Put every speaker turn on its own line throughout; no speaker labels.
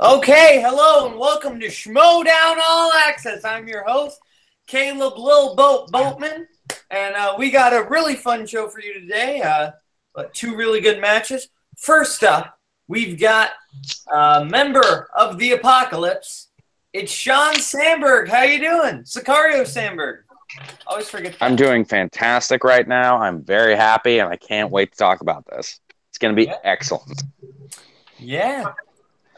Okay, hello and welcome to Schmoedown All Access. I'm your host, Caleb Boatman, and we got a really fun show for you today. Two really good matches. First up, we've got a member of the Apocalypse. It's Sean Sandberg. How you doing? Sicario Sandberg. Always forget that.
I'm doing fantastic right now. I'm very happy, and I can't wait to talk about this. It's going to be excellent.
Yeah.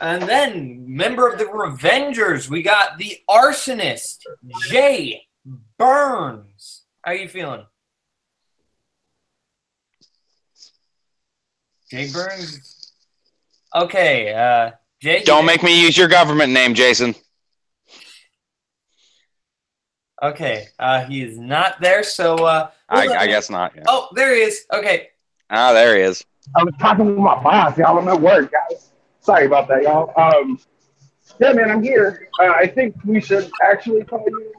And then, member of the Revengers, we got the Arsonist, Jay Burns. How you feeling? Jay Burns? Okay, Jay.
Don't make me use your government name, Jason.
Okay, he is not there, so...
I guess not. Yeah.
Oh, there he is. Okay.
Ah, there he is.
I was talking with my boss, y'all. I'm at work, guys. Sorry about that, y'all. Yeah, man, I'm here. I think we should actually call you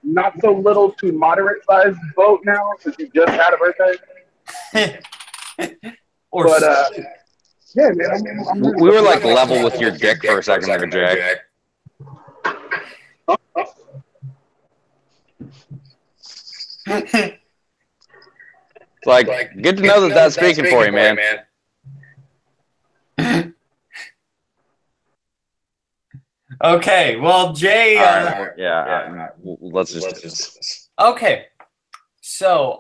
not so little to moderate sized boat now, since you just had a birthday. Yeah, man.
We were like level with your dick for a second there, Jay. It's like, good to know that that's speaking for you, man.
Okay, well, Jay...
let's just do this.
Okay, so,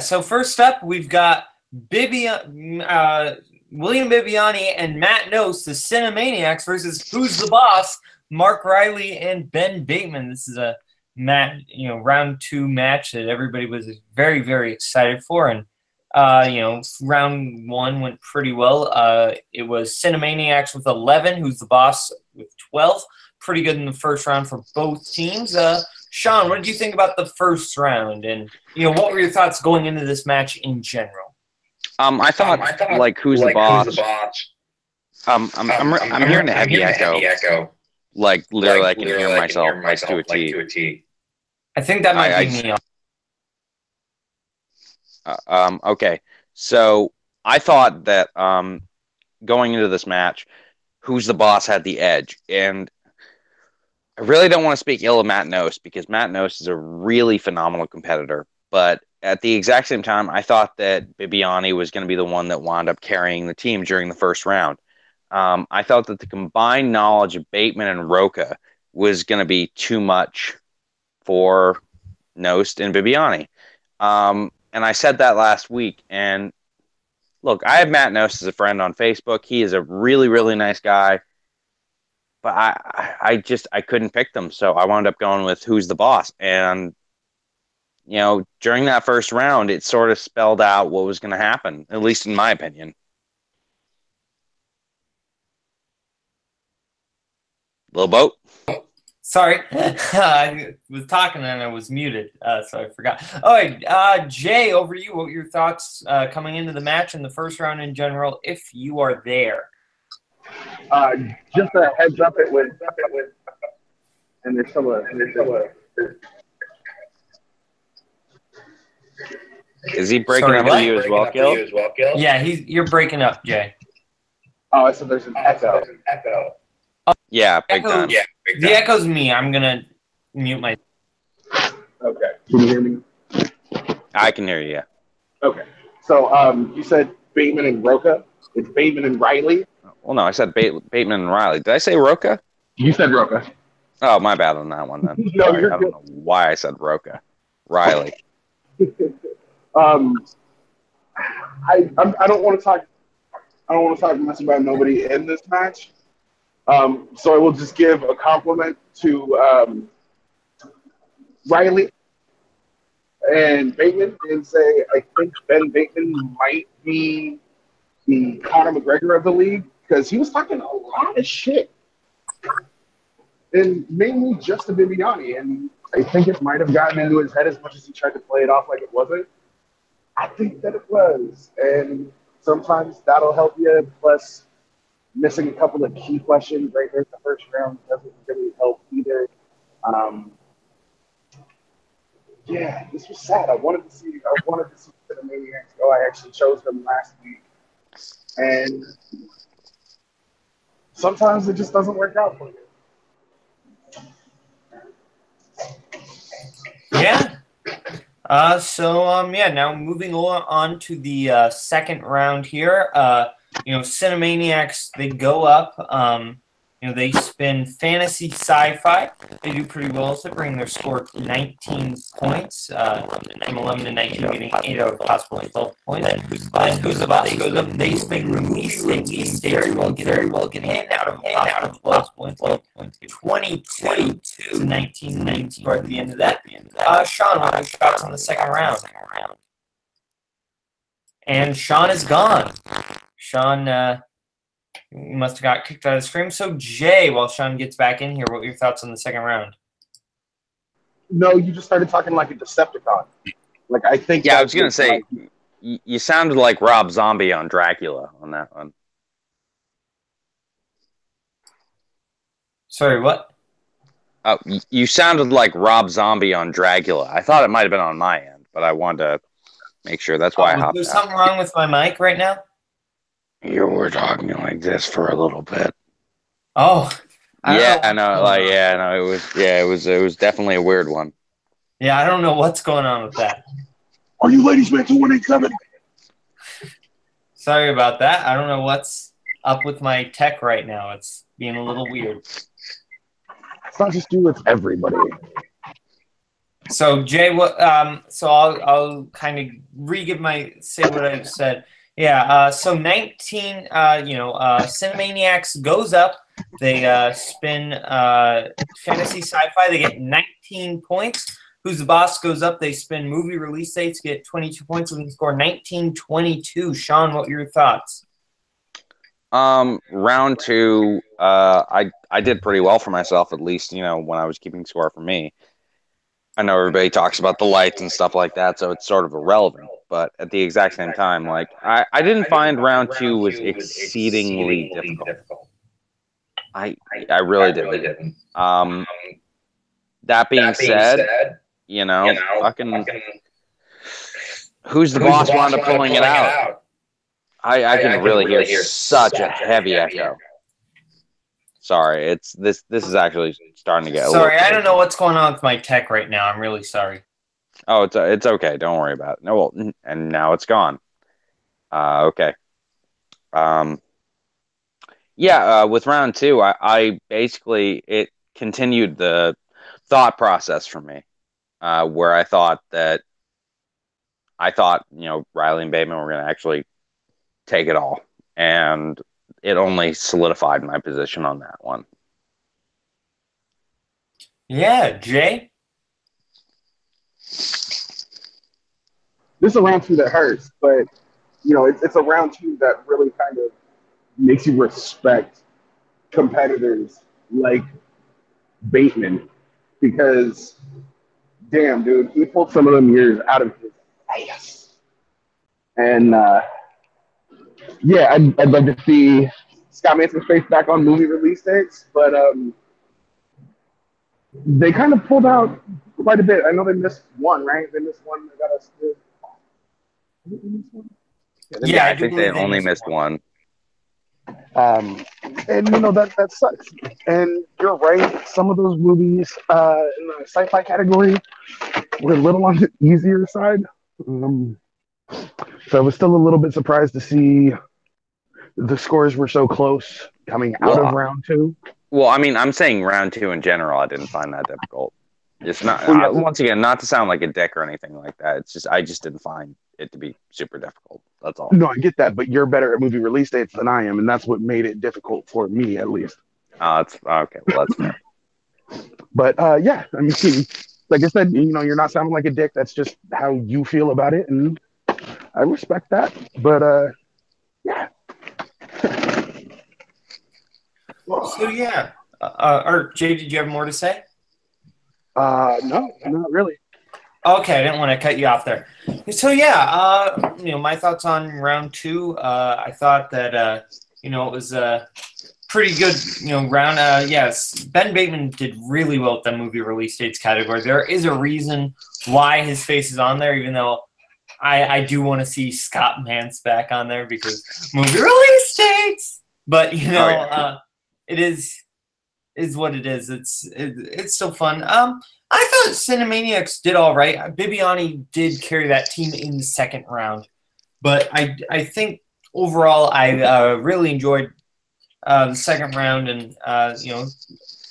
so first up, we've got William Bibbiani and Matt Nose, the Cinemaniacs, versus Who's the Boss, Mark Riley and Ben Bateman. This is a round 2 match that everybody was very, very excited for, and round 1 went pretty well. It was Cinemaniacs with 11, Who's the Boss with 12. Pretty good in the first round for both teams. Sean, what did you think about the first round? And, what were your thoughts going into this match in general?
I thought like, Who's the Boss? I'm hearing a heavy echo. Like, literally, I can hear myself to a T.
I think that might be me.
Okay, so I thought that going into this match, Who's the Boss had the edge, and I really don't want to speak ill of Matt Nose because Matt Nose is a really phenomenal competitor, but at the exact same time, I thought that Bibbiani was going to be the one that wound up carrying the team during the first round. I thought that the combined knowledge of Bateman and Roca was going to be too much for Nost and Bibbiani. And I said that last week. And look, I have Matt Nost as a friend on Facebook. He is a really, really nice guy. But I couldn't pick them. So I wound up going with Who's the Boss. And, during that first round, it sort of spelled out what was going to happen, at least in my opinion. Little Boat.
Sorry, I was talking and I was muted, so I forgot. All right, Jay, over to you. What were your thoughts coming into the match and the first round in general, if you are there?
Just a heads up, it was, and there's still a.
Is he breaking up for you as well, Gil?
Yeah, you're breaking up, Jay.
Oh, so there's an echo.
Oh,
yeah, big time.
The echo's me. I'm gonna mute my.
Okay. Can you hear me?
I can hear you. Yeah.
Okay. So you said Bateman and Roca. It's Bateman and Riley.
Well, no, I said Bateman and Riley. Did I say Roca?
You said Roca.
Oh, my bad on that one then.
No,
Sorry, I don't know why I said Roca. Riley.
I don't want to talk. I don't want to talk much about nobody in this match. So I will just give a compliment to Riley and Bateman and say I think Ben Bateman might be the Conor McGregor of the league because he was talking a lot of shit, and mainly just to Bibbiani, and I think it might have gotten into his head as much as he tried to play it off like it wasn't. I think that it was, and sometimes that'll help you. Plus, missing a couple of key questions right there in the first round doesn't really help either. Yeah, this was sad. I wanted to see the Maniacs go. I actually chose them last week, and sometimes it just doesn't work out for you.
Yeah. Yeah, now moving on to the second round here. Cinemaniacs, they go up. They spin fantasy sci-fi. They do pretty well, so they bring their score to 19 points. From 11 to 19, getting 8 out of possible 12 points. Then who's the boss? Goes up. They spin release. Very well, getting 8 out of possible 12 points. 22 to 19 toward the end of that. Sean, what are your shots on the second round? And Sean is gone. Sean must have got kicked out of the stream. So, Jay, while Sean gets back in here, what were your thoughts on the second round?
No, you just started talking like a Decepticon. Like, I think.
Yeah, I was going to say, you sounded like Rob Zombie on Dracula on that one.
Sorry, what?
Oh, you sounded like Rob Zombie on Dracula. I thought it might have been on my end, but I wanted to make sure. That's why I hopped out.
There's something wrong with my mic right now?
You were talking like this for a little bit.
Oh.
It was definitely a weird one.
Yeah, I don't know what's going on with that.
Are you ladies man 2187?
Sorry about that. I don't know what's up with my tech right now. It's being a little weird.
It's not just you, it's everybody.
So Jay, I'll kind of say what I said. Yeah. So 19. Cinemaniacs goes up. They spin fantasy sci-fi. They get 19 points. Who's the Boss goes up. They spin movie release dates. Get 22 points with a score 19-22. Sean, what were your thoughts?
Round two. I did pretty well for myself, at least when I was keeping score for me. I know everybody talks about the lights and stuff like that, so it's sort of irrelevant. But at the exact same time, like I didn't find round two was exceedingly difficult. I really didn't. That being said, fucking who's the boss wound up pulling it out? I can really hear such a heavy echo. Sorry, this is actually starting to get.
Sorry, I don't know what's going on with my tech right now. I'm really sorry.
Oh, it's okay. Don't worry about it. No, well, and now it's gone. Okay. With round two, I basically it continued the thought process for me, where I thought Riley and Bateman were going to actually take it all, and it only solidified my position on that one.
Yeah, Jay?
This is a round two that hurts, but, it's a round two that really kind of makes you respect competitors like Bateman because, damn, dude, he pulled some of them years out of his ass. And, I'd love to see Scott Manson's face back on movie release dates, but they kind of pulled out quite a bit. I know they missed one, right? They missed one. They got us.
Yeah, I think they only missed one.
And that sucks. And you're right. Some of those movies in the sci-fi category were a little on the easier side. So I was still a little bit surprised to see the scores were so close coming out of round two.
Well, I mean, I'm saying round two in general, I didn't find that difficult. It's not, once again, not to sound like a dick or anything like that. It's just, I just didn't find it to be super difficult. That's all.
No, I get that, but you're better at movie release dates than I am, and that's what made it difficult for me, at least.
That's okay. Well, that's fair.
But I mean, like I said, you're not sounding like a dick. That's just how you feel about it, and I respect that. But yeah.
So yeah, or Jay, did you have more to say?
No, not really.
Okay, I didn't want to cut you off there. So yeah, my thoughts on round two. I thought that it was a pretty good round. Yes, Ben Bateman did really well with the movie release dates category. There is a reason why his face is on there, even though I do want to see Scott Mance back on there because movie release dates. But it is what it is. It's so fun. I thought Cinemaniacs did all right. Bibiani did carry that team in the second round, but I think overall I really enjoyed the second round, and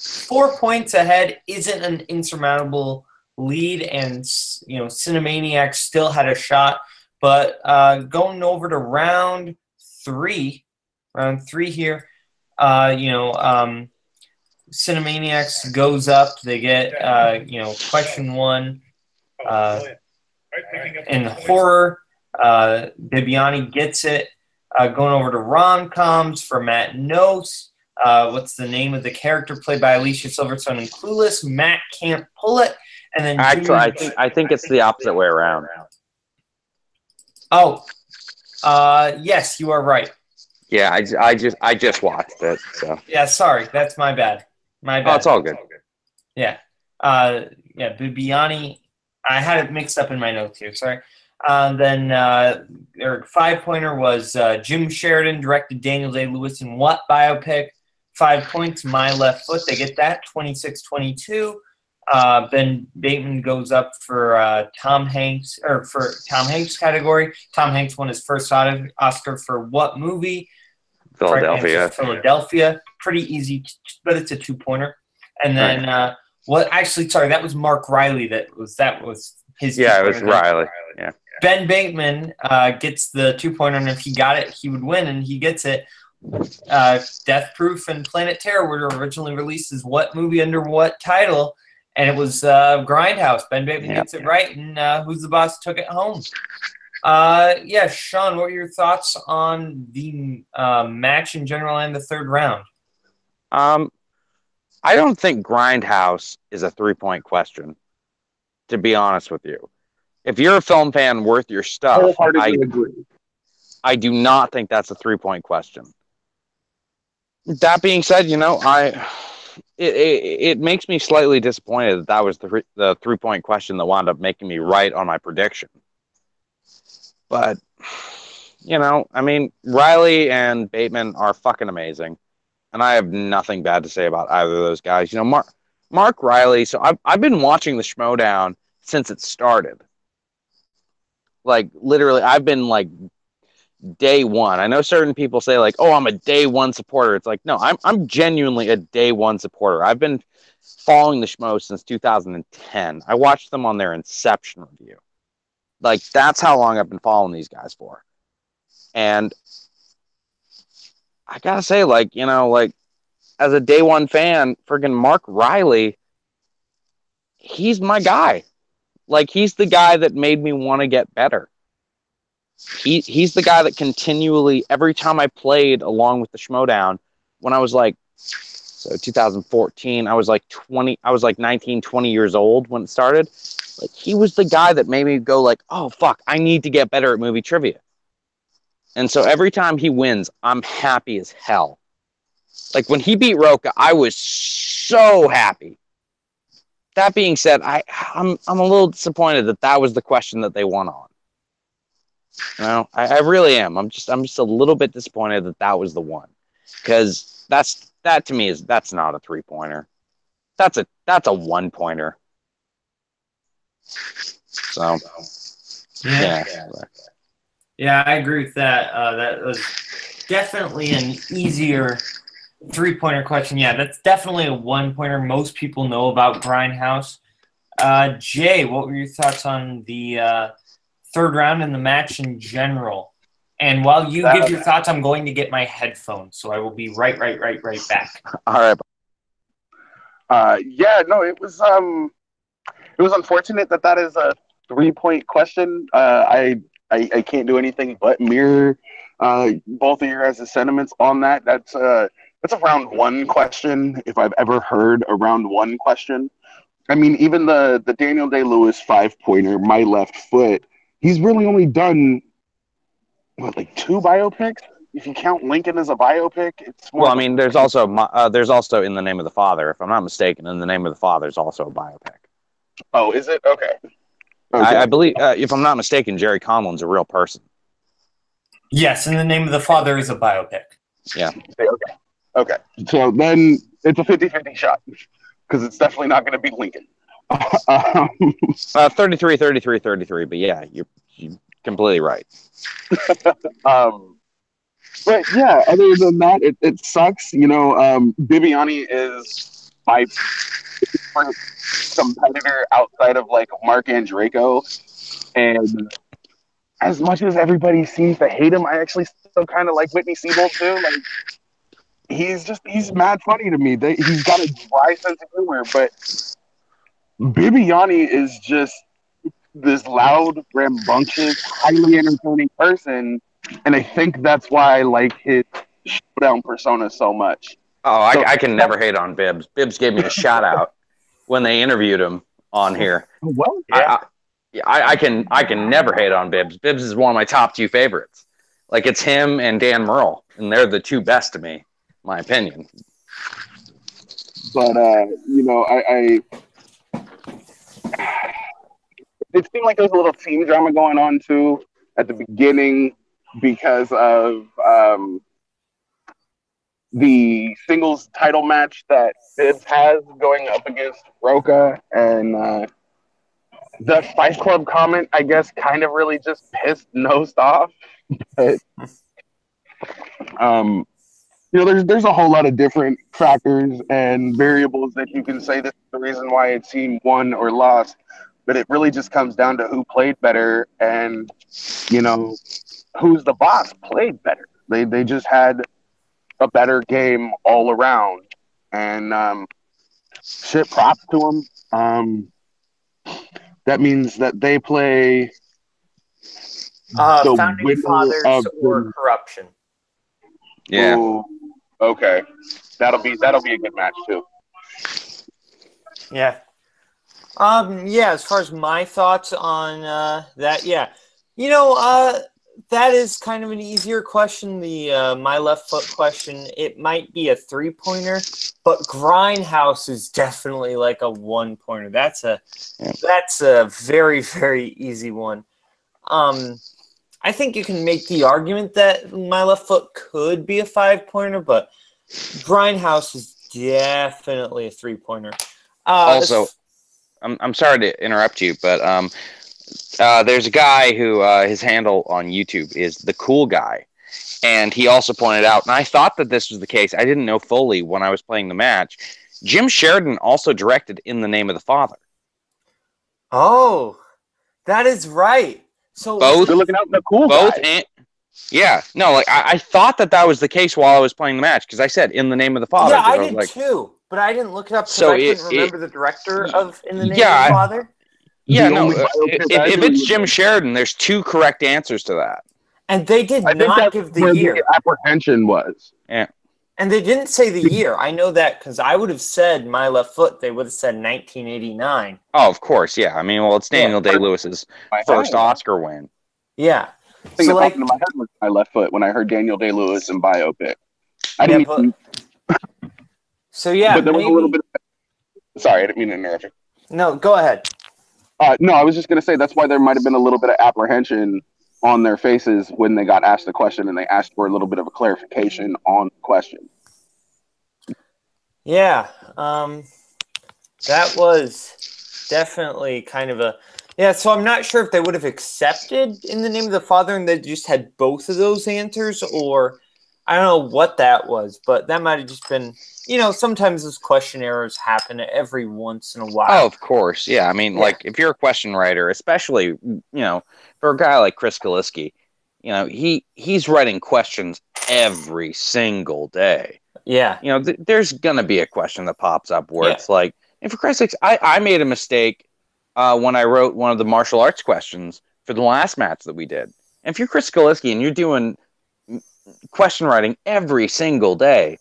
4 points ahead isn't an insurmountable lead, and Cinemaniacs still had a shot. But going over to round three here, Cinemaniacs goes up. They get question one in horror. Bibiani gets it. Going over to rom-coms for Matt Nose. What's the name of the character played by Alicia Silverstone in Clueless? Matt can't pull it. And then
actually, I think it's the opposite way around.
Oh, yes, you are right.
Yeah, I just watched it. So
yeah, sorry, that's my bad. My bad.
Oh, it's all good.
Yeah, Bibiani. I had it mixed up in my notes here. Sorry. Then their 5-pointer was Jim Sheridan directed Daniel Day-Lewis in what biopic? 5 points, My Left Foot. They get that, 26-22. Ben Bateman goes up for Tom Hanks category. Tom Hanks won his first Oscar for what movie?
Philadelphia.
Philadelphia. Pretty easy, but it's a 2-pointer. And then that was Mark Riley. That was his. Yeah,
it was Riley. Yeah.
Ben Bateman gets the 2-pointer, and if he got it, he would win, and he gets it. Death Proof and Planet Terror were originally released as what movie under what title? And it was Grindhouse. Ben Bateman gets it right, and Who's the Boss took it home. Sean, what were your thoughts on the match in general and the third round?
I don't think Grindhouse is a 3-point question, to be honest with you. If you're a film fan worth your stuff, I do not think that's a 3-point question. That being said, it makes me slightly disappointed that was the 3-point question that wound up making me right on my prediction. But, Riley and Bateman are fucking amazing. And I have nothing bad to say about either of those guys. Mark Riley, so I've been watching the Schmoedown since it started. Like, literally, I've been, like, day one. I know certain people say, like, oh, I'm a day one supporter. It's like, no, I'm genuinely a day one supporter. I've been following the Schmo since 2010. I watched them on their Inception review. Like, that's how long I've been following these guys for. And I gotta say, as a day one fan, friggin' Mark Riley, he's my guy. Like, he's the guy that made me want to get better. He's the guy that continually, every time I played along with the Schmoedown, when I was 2014, I was 19, 20 years old when it started. Like, he was the guy that made me go oh, fuck, I need to get better at movie trivia. And so every time he wins, I'm happy as hell. Like, when he beat Roca, I was so happy. That being said, I'm a little disappointed that was the question that they won on. I really am. I'm just a little bit disappointed that was the one, because that to me that's not a 3-pointer. That's a 1-pointer. So
yeah, I agree with that. That was definitely an easier 3-pointer question. Yeah, that's definitely a 1-pointer. Most people know about Grindhouse. Jay, what were your thoughts on the third round and the match in general? And while you give your thoughts, I'm going to get my headphones, so I will be right back.
All right.
It was unfortunate that is a 3-point question. I can't do anything but mirror both of your guys' sentiments on that. That's a round one question, if I've ever heard a round one question. I mean, even the Daniel Day-Lewis 5-pointer, My Left Foot, he's really only done, 2 biopics? If you count Lincoln as a biopic, it's more.
Well, I mean, there's also In the Name of the Father. If I'm not mistaken, In the Name of the Father is also a biopic.
Oh, is it? Okay.
I believe, if I'm not mistaken, Jerry Conlon's a real person.
Yes, In the Name of the Father is a biopic.
Yeah.
Okay. Okay, so then it's a 50-50 shot because it's definitely not going to be Lincoln.
33, 33, 33. But yeah, you're completely right.
But yeah, other than that, it sucks. Bibiani is my favorite competitor outside of like Mark Andreyko, and as much as everybody seems to hate him, I actually still kind of like Whitney Siebold too. Like he's mad funny to me. He's got a dry sense of humor, but Bibiani is just this loud, rambunctious, highly entertaining person, and I think that's why I like his Schmoedown persona so much.
Oh,
So,
I can never hate on Bibbs. Bibbs gave me a shout out when they interviewed him on here.
well,
Yeah.
I can never hate on Bibbs. Bibbs is one of my top two favorites. Like it's him and Dan Murrell, and they're the two best to me, my opinion.
but I it seemed like there was a little team drama going on too at the beginning because of the singles title match that Bibbs has going up against Roca, and the Fight Club comment, I guess, kind of really just pissed Nosed off. But there's a whole lot of different factors and variables that you can say this is the reason why a team won or lost. But it really just comes down to who played better and, who's the boss played better. They just had a better game all around. And shit, props to them. That means that they play the
Founding
winner
Fathers
of
or Corruption.
Yeah.
Ooh, okay. That'll be a good match too.
Yeah. Yeah, as far as my thoughts on that, yeah. That is kind of an easier question, the my left foot question. It might be a 3-pointer, but Grindhouse is definitely like a 1-pointer. That's a very, very easy one. I think you can make the argument that my left foot could be a 5-pointer, but Grindhouse is definitely a 3-pointer.
Also, I'm sorry to interrupt you, but there's a guy who his handle on YouTube is The Cool Guy, and he also pointed out, and I thought that this was the case. I didn't know fully when I was playing the match. Jim Sheridan also directed In the Name of the Father.
Oh, that is right. So
Both,
Good looking out the cool
both,
guy.
and yeah, no, like I thought that was the case while I was playing the match because I said In the Name of the Father.
Yeah, I
was
did
like,
too, but I didn't look it up because
So
I couldn't remember the director of In the Name of
yeah,
the Father.
Yeah,
The
no.
only biopic I
If
knew
it's
was
Jim
like-
Sheridan, there's two correct answers to that.
And they did
I think
not
that's
give
where
the year.
the apprehension was.
Yeah.
And they didn't say the year. I know that because I would have said My Left Foot. They would have said 1989.
Oh, of course, yeah. I mean, well, it's Daniel Day-Lewis's first Oscar win.
Yeah.
The thing
So
that
like,
popped into my head was my left foot when I heard Daniel Day-Lewis in biopic. I didn't even,
so yeah,
but there was a little
maybe.
bit. Sorry, I didn't mean to interrupt you.
No, go ahead.
No, I was just going to say that's why there might have been a little bit of apprehension on their faces when they got asked the question and they asked for a little bit of a clarification on the question.
Yeah, that was definitely kind of a so I'm not sure if they would have accepted In the Name of the Father and they just had both of those answers, or I don't know what that was, but that might have just been, sometimes those question errors happen every once in a while.
Oh, of course, yeah. I mean, like if you're a question writer, especially for a guy like Chris Kaliski, he's writing questions every single day.
Yeah.
There's gonna be a question that pops up where it's like, and for Christ's sakes, I made a mistake when I wrote one of the martial arts questions for the last match that we did. And if you're Chris Kaliski and you're doing question writing every single day,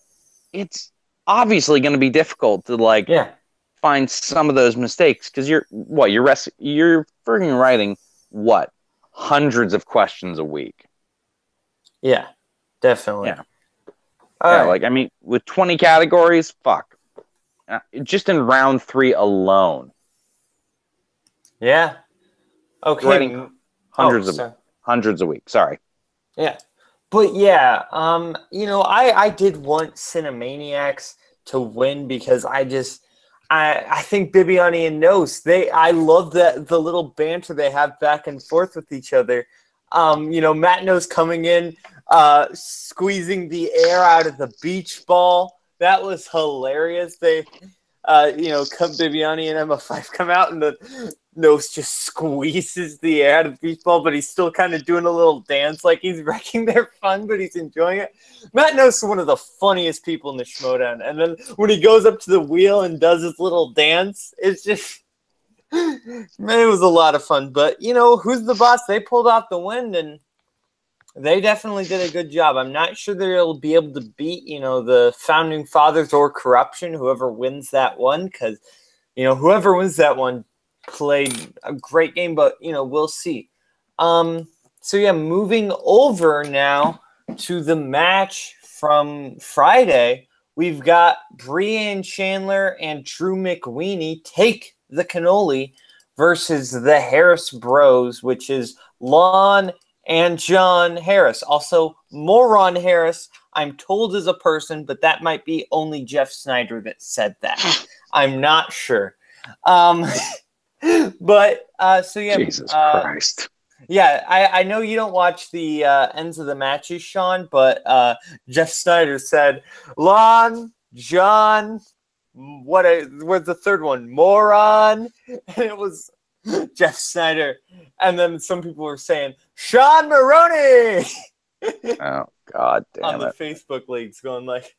it's obviously going to be difficult to find some of those mistakes because you're freaking writing hundreds of questions a week.
Yeah, definitely.
Yeah. Right. I mean, with 20 categories, just in round 3 alone.
Yeah. Okay.
Writing hundreds a week. Sorry.
Yeah. But yeah, I did want Cinemaniacs to win because I think Bibiani and Nos, I love the little banter they have back and forth with each other. Matt Nos coming in, squeezing the air out of the beach ball. That was hilarious. Bibiani and MF5 come out and the Nos just squeezes the air out of the beach ball, but he's still kind of doing a little dance like he's wrecking their fun, but he's enjoying it. Matt Nos is one of the funniest people in the Schmoedown. And then when he goes up to the wheel and does his little dance, it's just, man, it was a lot of fun. But, who's the boss? They pulled out the win, and they definitely did a good job. I'm not sure they'll be able to beat, the Founding Fathers or Corruption, whoever wins that one, because, whoever wins that one played a great game, but, we'll see. Moving over now to the match from Friday, we've got Breanne Chandler and Drew McWeeny take the cannoli versus the Harris Bros, which is Lon and John Harris. Also, Moron Harris, I'm told is a person, but that might be only Jeff Snyder that said that. I'm not sure.
Jesus Christ.
Yeah, I know you don't watch the ends of the matches, Sean, but Jeff Snyder said, Lon, John, what's the third one? Moron. And it was Jeff Snyder. And then some people were saying, Sean Maroney!
Oh, God damn
on the Facebook leagues going like,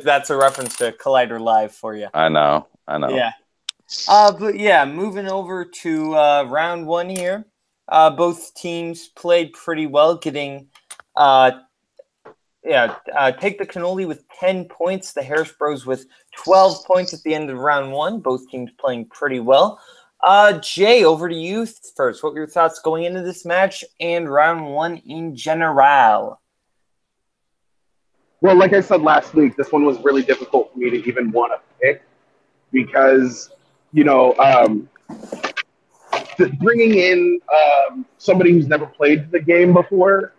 that's a reference to Collider Live for you.
I know.
Yeah. Moving over to round one here. Both teams played pretty well, getting take the cannoli with 10 points. The Harris Bros with 12 points at the end of round one. Both teams playing pretty well. Jay, over to you first. What were your thoughts going into this match and round one in general?
Well, like I said last week, this one was really difficult for me to even want to pick because, bringing in somebody who's never played the game before,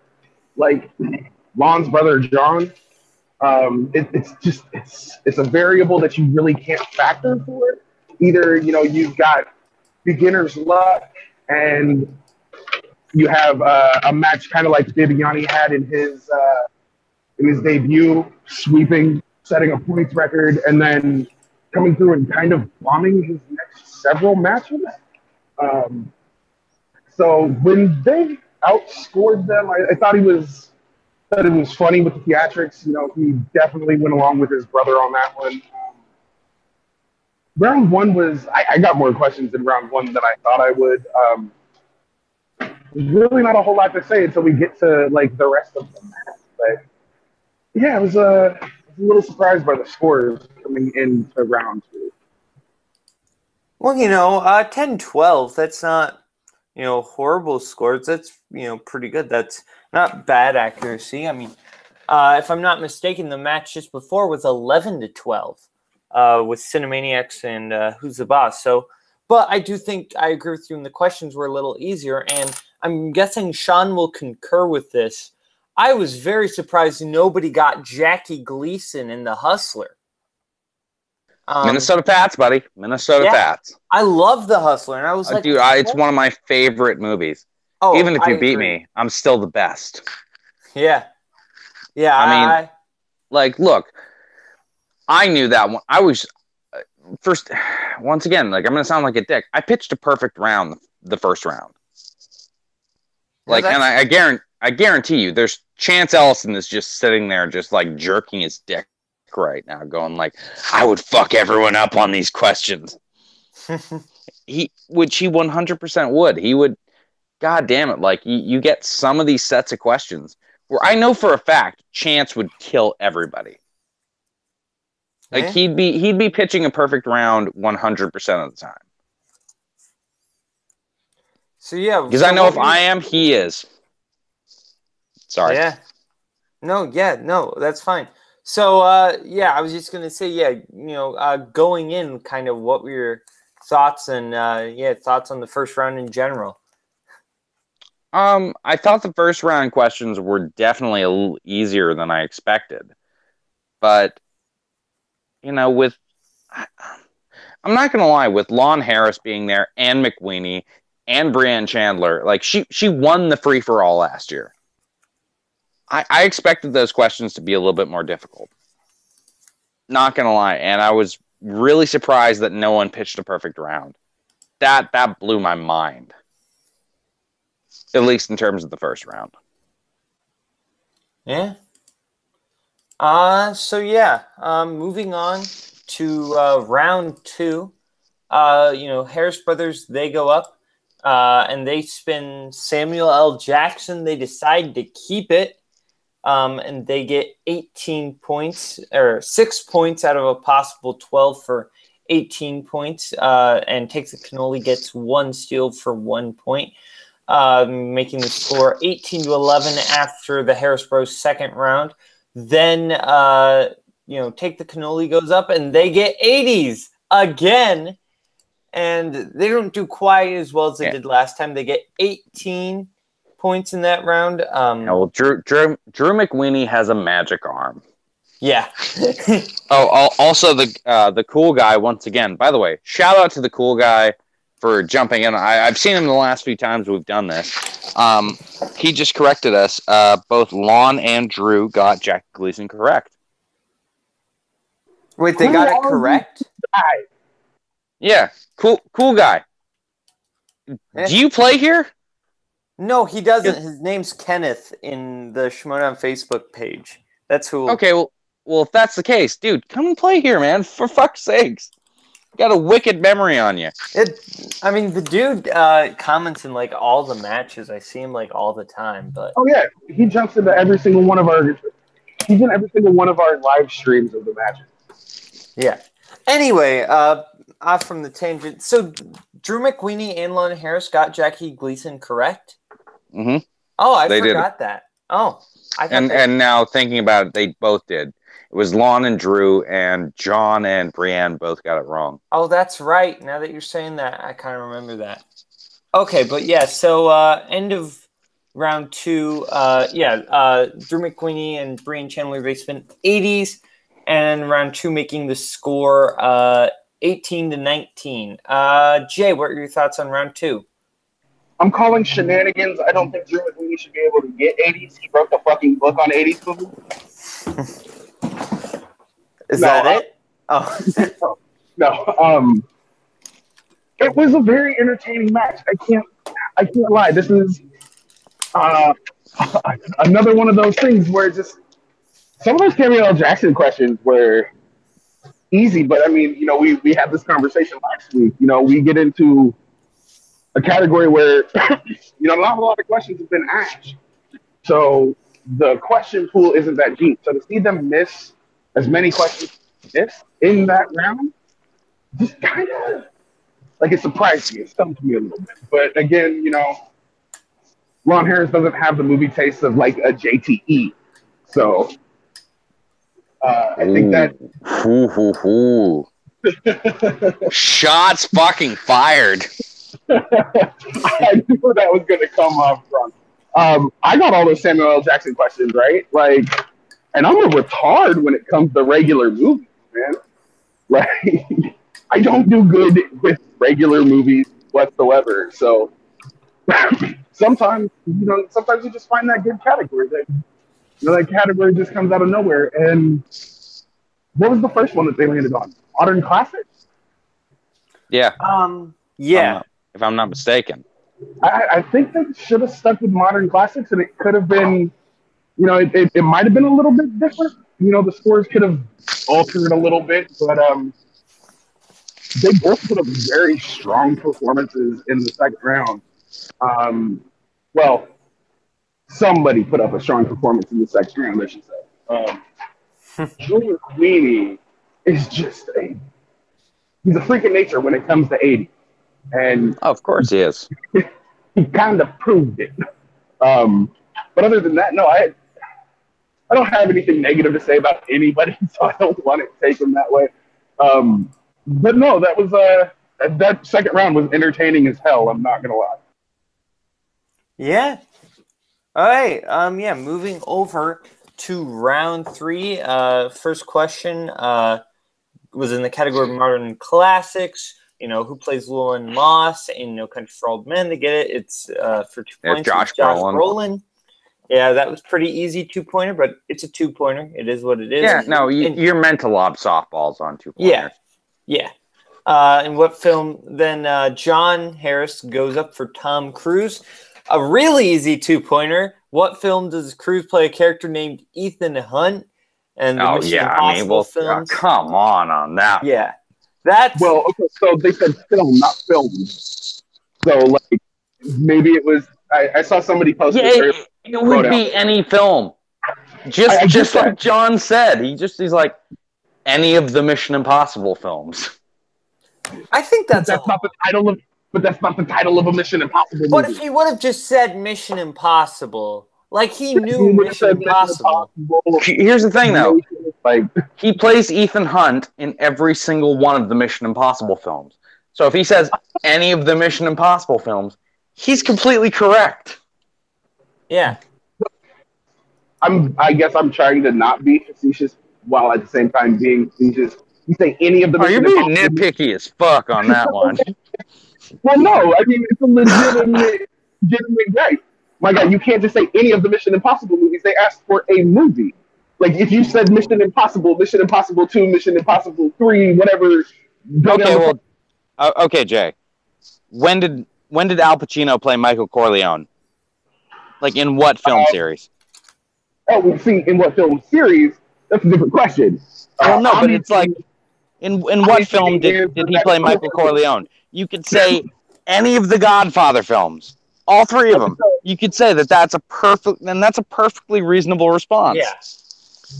like Lon's brother John, it's a variable that you really can't factor for. Either you've got beginner's luck and you have a match kind of like Bibiani had in his debut, sweeping, setting a points record, and then coming through and kind of bombing his next several matches. So when they outscored them, I thought it was funny with the theatrics. He definitely went along with his brother on that one. Round one was, I got more questions in round one than I thought I would. There's really not a whole lot to say until we get to like the rest of the match. But yeah, I was a little surprised by the scores coming into round two.
Well, 10-12, that's not, horrible scores. That's, pretty good. That's not bad accuracy. I mean, if I'm not mistaken, the match just before was 11-12 with Cinemaniacs and Who's the Boss. So, but I do think I agree with you, and the questions were a little easier, and I'm guessing Sean will concur with this. I was very surprised nobody got Jackie Gleason in The Hustler.
Minnesota Pats, buddy. Minnesota Pats.
I love The Hustler, and I was like,
dude, it's one of my favorite movies.
Oh,
even if you beat me, I'm still the best.
Yeah. Yeah.
I mean, look, I knew that one. I was first, once again, I'm going to sound like a dick. I pitched a perfect round the first round. And I guarantee you, there's Chance Ellison is just sitting there, just jerking his dick right now, going I would fuck everyone up on these questions. He 100% would. He would. God damn it! You get some of these sets of questions where I know for a fact Chance would kill everybody. He'd be pitching a perfect round 100% of the time.
So yeah,
because I know if I am, he is. Sorry.
Yeah. No, that's fine. So I was just gonna say, going in, kind of what were your thoughts and thoughts on the first round in general?
I thought the first round questions were definitely a little easier than I expected. But, with I'm not gonna lie, with Lon Harris being there and McWeeny and Brianne Chandler, like she won the free for all last year. I expected those questions to be a little bit more difficult. Not gonna lie, and I was really surprised that no one pitched a perfect round. That blew my mind. At least in terms of the first round.
Yeah. Moving on to round 2. Harris Brothers, they go up and they spin Samuel L. Jackson. They decide to keep it. And they get 18 points, or 6 points out of a possible 12 for 18 points. And Takes a Cannoli gets 1 steal for 1 point, making the score 18-11 after the Harris Bros second round. Then, Take the Cannoli goes up and they get 80s again. And they don't do quite as well as they did last time. They get 18 points in that round.
Drew McWeeny has a magic arm.
Yeah.
Also the cool guy once again. By the way, shout out to the cool guy for jumping in. I've seen him the last few times we've done this. He just corrected us. Both Lon and Drew got Jack Gleason correct.
Wait, they got it correct?
Yeah, cool guy. Do you play here?
No, he doesn't. His name's Kenneth in the Schmoedown Facebook page. That's who.
Okay, well, if that's the case, dude, come and play here, man. For fuck's sakes. Got a wicked memory on you.
The dude comments in like all the matches. I see him like all the time. But
oh yeah, he jumps into every single one of our. He's in every single one of our live streams of the matches.
Yeah. Anyway, off from the tangent. So Drew McWeeny and Lon Harris got Jackie Gleason correct.
Mm-hmm.
Oh, I forgot that. Oh,
and now thinking about it, they both did. It was Lon and Drew, and John and Brianne both got it wrong.
Oh, that's right. Now that you're saying that, I kind of remember that. Okay, but yeah, so end of round 2, Drew McWeeny and Brianne Chandler, they spent 80s, and round 2 making the score 18-19. Jay, what are your thoughts on round 2?
I'm calling shenanigans. I don't think Drew McWeeny should be able to get 80s. He wrote the fucking book on 80s movies.
Is that it? Oh.
No. It was a very entertaining match. I can't lie. This is another one of those things where just some of those Samuel L. Jackson questions were easy, but I mean, we had this conversation last week. We get into a category where not a lot of questions have been asked, so the question pool isn't that deep. So to see them miss as many questions in that round, just kind of like it surprised me. It stumped me a little bit. But again, Ron Harris doesn't have the movie taste of like a JTE, so I think that.
Shots fucking fired.
I knew where that was going to come off from. I got all those Samuel L. Jackson questions right, and I'm a retard when it comes to regular movies, man. I don't do good with regular movies whatsoever. So sometimes you just find that good category that category just comes out of nowhere. And what was the first one that they landed on? Modern Classics?
Yeah.
Yeah.
If I'm not mistaken.
I think they should have stuck with Modern Classics, and it could have been, it might have been a little bit different. The scores could have altered a little bit, but they both put up very strong performances in the second round. Well, somebody put up a strong performance in the second round, I should say. Drew McWeeny is just he's a freak of nature when it comes to 80. And
of course he is.
He kind of proved it. But other than that, no, I don't have anything negative to say about anybody, so I don't want to take him that way. But no, that second round was entertaining as hell. I'm not gonna lie.
Yeah. All right. Yeah. Moving over to round 3. First question was in the category of modern classics. Who plays Llewellyn Moss in No Country for Old Men? To get it, it's for 2
There's
points.
Josh
It's Josh
Brolin.
Brolin. Yeah, that was pretty easy 2-pointer, but it's a 2-pointer. It is what it is.
Yeah, no, you're meant to lob softballs on 2-pointers.
Yeah. In what film then John Harris goes up for Tom Cruise? A really easy 2-pointer. What film does Cruise play a character named Ethan Hunt? And the Mission Impossible films.
Come on that.
Yeah. That's
Well, okay, so they said film, not films. So, like, maybe it was. I saw somebody post it earlier.
It would be any film. Just like John said. He's like any of the Mission Impossible films.
I think that's
not the title of. But that's not the title of a Mission Impossible movie.
But if he would have just said Mission Impossible, like he knew Mission Impossible.
Here's the thing, though. He plays Ethan Hunt in every single one of the Mission Impossible films. So if he says any of the Mission Impossible films, he's completely correct.
Yeah.
I guess I'm trying to not be facetious while at the same time being facetious. You say any of the
Mission Impossible you're being nitpicky as fuck on that one.
Well, no, I mean, it's a legitimate right. My God, you can't just say any of the Mission Impossible movies. They asked for a movie. Like, if you said Mission Impossible 2, Mission Impossible 3, whatever.
Okay, Jay. When did Al Pacino play Michael Corleone? Like, in what film series?
Oh, see, in what film series? That's a different question.
Well, no, but it's like, in what film did he play Michael Corleone? You could say any of the Godfather films, all 3 of them. You could say that's a perfectly reasonable response.
Yeah,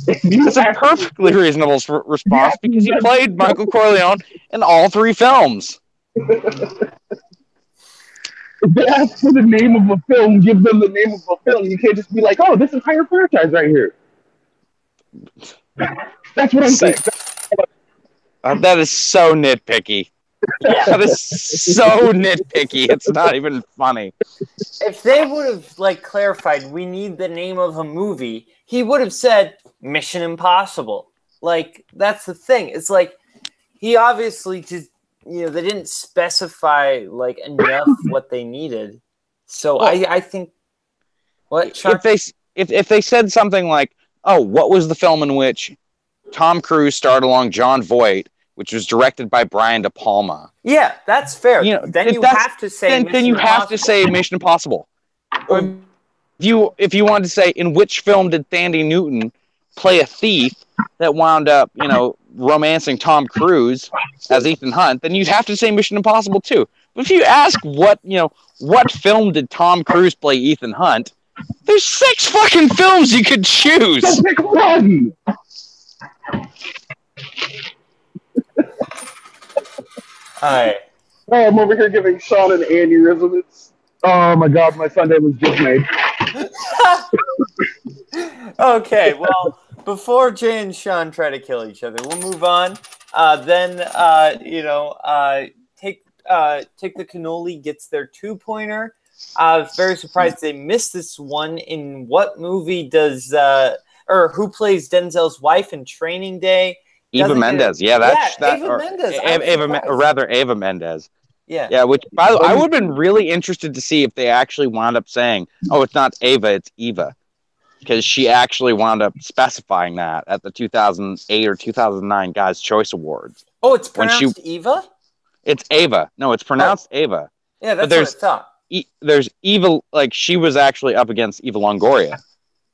it's a perfectly reasonable response because he played Michael Corleone in all 3 films.
If they ask for the name of a film, give them the name of a film. You can't just be like, "Oh, this entire franchise right here." That's what I'm saying.
That is so nitpicky. That is so nitpicky. It's not even funny.
If they would have clarified, we need the name of a movie, he would have said Mission Impossible. That's the thing. It's like he obviously just they didn't specify enough what they needed. So I think
if they said something like, "Oh, what was the film in which Tom Cruise starred along John Voight, which was directed by Brian De Palma?"
Yeah, that's fair. Then you have to say
Mission Impossible. Or if you wanted to say, in which film did Thandie Newton play a thief that wound up, romancing Tom Cruise as Ethan Hunt, then you'd have to say Mission Impossible too. But if you ask what film did Tom Cruise play Ethan Hunt, there's 6 fucking films you could choose.
Just pick one.
Hi.
Oh, I'm over here giving Sean an aneurysm. Oh my God, my Sunday was just made.
Okay, well, before Jay and Sean try to kill each other, we'll move on. Take the Cannoli gets their 2-pointer. I was very surprised they missed this one. In what movie does who plays Denzel's wife in Training Day?
Eva Mendes.
Ava Mendes.
Ava Mendes.
Yeah.
Which, by the way, I would have been really interested to see if they actually wound up saying, "Oh, it's not Ava, it's Eva," because she actually wound up specifying that at the 2008 or 2009 Guys' Choice Awards.
Oh, it's pronounced Eva?
It's Ava. No, it's pronounced Ava.
Yeah, that's what I thought.
There's Eva, she was actually up against Eva Longoria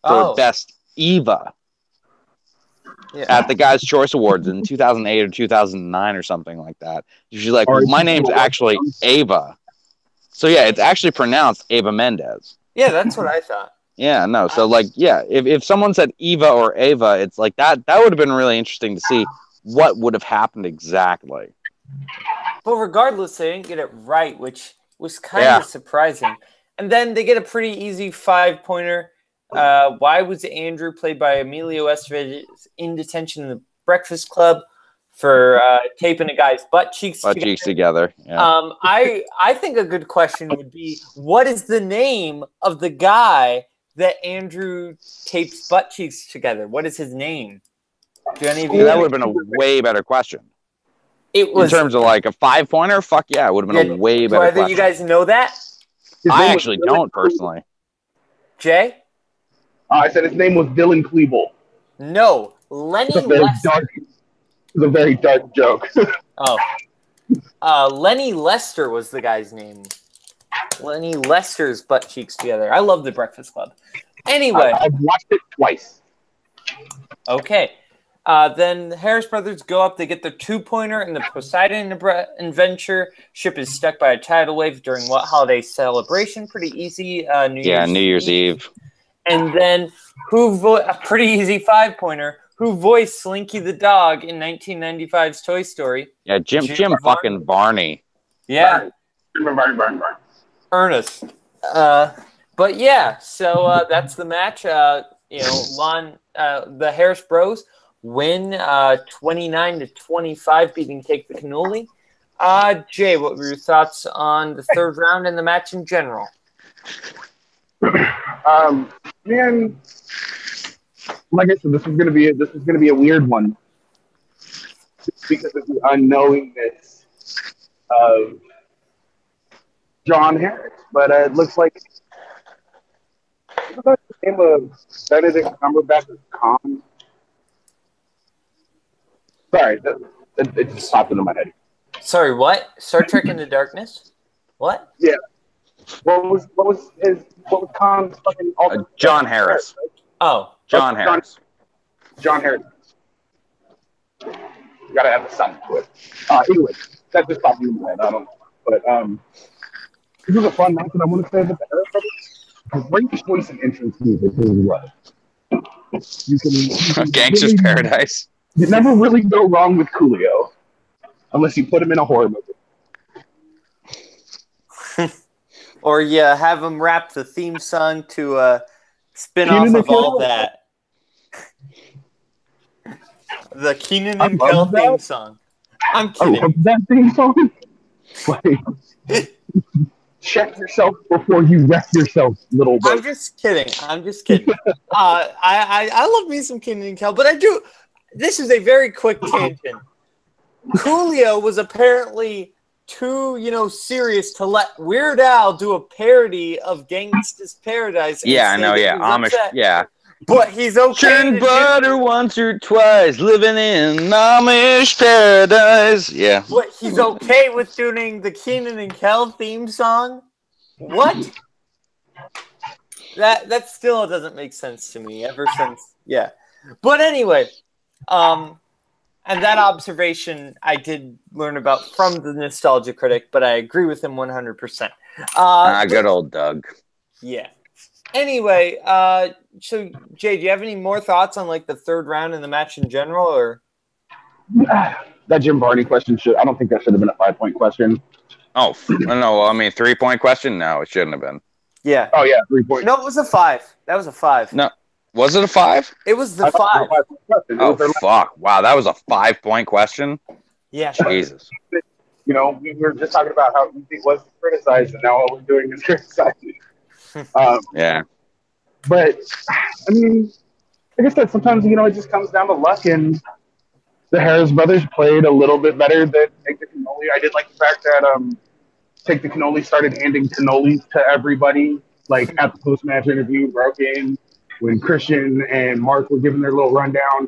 for Best Eva at the Guys' Choice Awards in 2008 or 2009 or something like that. She's like, well, my name's actually Ava. So, yeah, it's actually pronounced Ava Mendes.
Yeah, that's what I thought.
Yeah, no. So, if someone said Eva or Ava, it's like that would have been really interesting to see what would have happened exactly.
But regardless, they didn't get it right, which was kind of surprising. And then they get a pretty easy 5-pointer. Why was Andrew, played by Emilio Estevez, in detention in the Breakfast Club? for taping a guy's butt cheeks
Butt
together.
cheeks together. Yeah.
I think a good question would be, what is the name of the guy that Andrew tapes butt cheeks together? What is his name? Do any of you?
That would have been a way better question.
It was
in terms of like a 5-pointer. Fuck yeah, it would have been a way better
Whether
question.
you guys know that?
I actually don't personally.
Jay?
I said his name was Dylan Klebold.
No, Lenny Lester.
It's a very dark joke.
Lenny Lester was the guy's name. Lenny Lester's butt cheeks together. I love The Breakfast Club. Anyway.
I've watched it twice.
Okay. Then the Harris brothers go up. They get their 2-pointer, and the Poseidon Adventure ship is stuck by a tidal wave during what holiday celebration? Pretty easy. New Year's Eve. And then a pretty easy 5-pointer. Who voiced Slinky the dog in 1995's Toy Story?
Yeah, Jim fucking Barney.
Yeah.
Barney.
Ernest. But yeah, so that's the match. The Harris Bros win 29-25, beating Take the Cannoli. Jay, what were your thoughts on the third round and the match in general?
Man, like I said, this is gonna be a weird one because of the unknowingness of John Harris. But it looks like the name of Benedict Cumberbatch is Khan. Sorry, it just popped into my head.
Sorry, what? Star Trek Into Darkness? What?
Yeah. What was Khan's fucking
John Harris.
Oh,
John Harris.
John Harris. You gotta have the sound to it. Anyway, that just popped into my head. I don't know, but this was a fun match, and I want to say that the Harris brothers, great choice in entrance music as well. You can
Gangster's Paradise.
You never really go wrong with Coolio, unless you put him in a horror movie.
Or you have him rap the theme song to a spin-off of all that. The Keenan and Kel theme song. I'm kidding.
Oh, that theme song? Like, check yourself before you wreck yourself, little bit.
I'm just kidding. I love me some Keenan and Kel, but I do. This is a very quick tangent. Coolio was apparently too, serious to let Weird Al do a parody of Gangsta's Paradise.
Yeah, I know. Yeah, Amish.
Upset.
Yeah,
but he's okay.
Churn butter once or twice, living in Amish Paradise. Yeah,
but he's okay with doing the Keenan and Kel theme song. What? That still doesn't make sense to me. Ever since, yeah. But anyway, and that observation I did learn about from the Nostalgia Critic, but I agree with him 100%.
Good old Doug.
Yeah. Anyway, so Jay, do you have any more thoughts on like the third round and the match in general, or?
That Jim Barney question I don't think that should have been a 5-point question.
Oh, no, I mean 3-point question? No, it shouldn't have been.
Yeah.
Oh, yeah, 3 points.
No, it was a 5. That was a 5.
No. Was it a 5?
It was the 5.
Oh, fuck. Wow, that was a 5-point question?
Yeah.
Jesus.
We were just talking about how easy it was to criticize, and now all we're doing is criticizing.
Yeah.
But, I mean, like I said, sometimes, it just comes down to luck, and the Harris brothers played a little bit better than Take the Cannoli. I did like the fact that Take the Cannoli started handing cannolis to everybody, like at the post-match interview, broke in when Christian and Mark were giving their little rundown,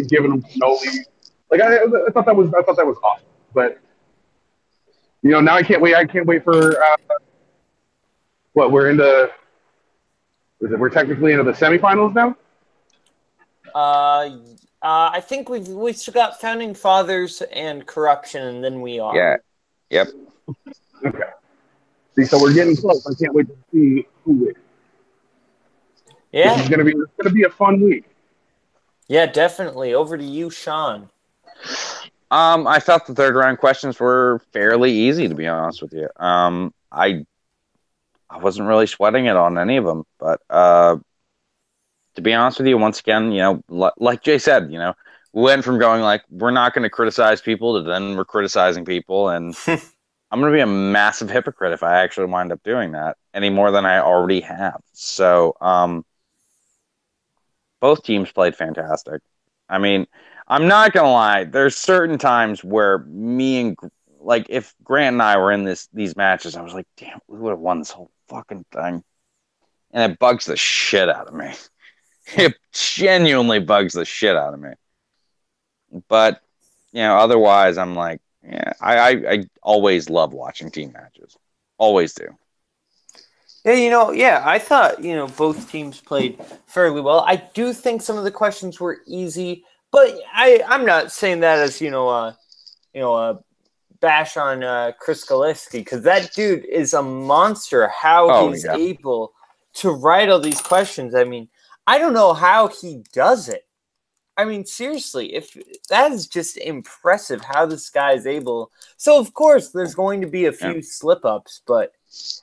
giving them cannolis. Like I thought that was awesome. But now I can't wait. I can't wait for we're into. We're technically into the semifinals now.
I think we still got Founding Fathers and Corruption, and then we are.
Yeah. Yep.
Okay. See, so we're getting close. I can't wait to see who wins.
Yeah.
It's gonna be a fun week.
Yeah, definitely. Over to you, Sean.
I thought the third round questions were fairly easy, to be honest with you. I wasn't really sweating it on any of them, but to be honest with you, once again, like Jay said, We went from going like, we're not going to criticize people to then we're criticizing people. And I'm going to be a massive hypocrite if I actually wind up doing that any more than I already have. So, both teams played fantastic. I mean, I'm not going to lie. There's certain times where me and, like, if Grant and I were in these matches, I was like, damn, we would have won this whole fucking thing. And it bugs the shit out of me. It genuinely bugs the shit out of me. But, otherwise, I'm like, yeah, I always love watching team matches. Always do.
Yeah, I thought, both teams played fairly well. I do think some of the questions were easy, but I'm not saying that as, a bash on Chris Gillespie, because that dude is a monster, how he's able to write all these questions. I mean, I don't know how he does it. I mean, seriously, if that is just impressive how this guy is able. So, of course, there's going to be a few slip-ups,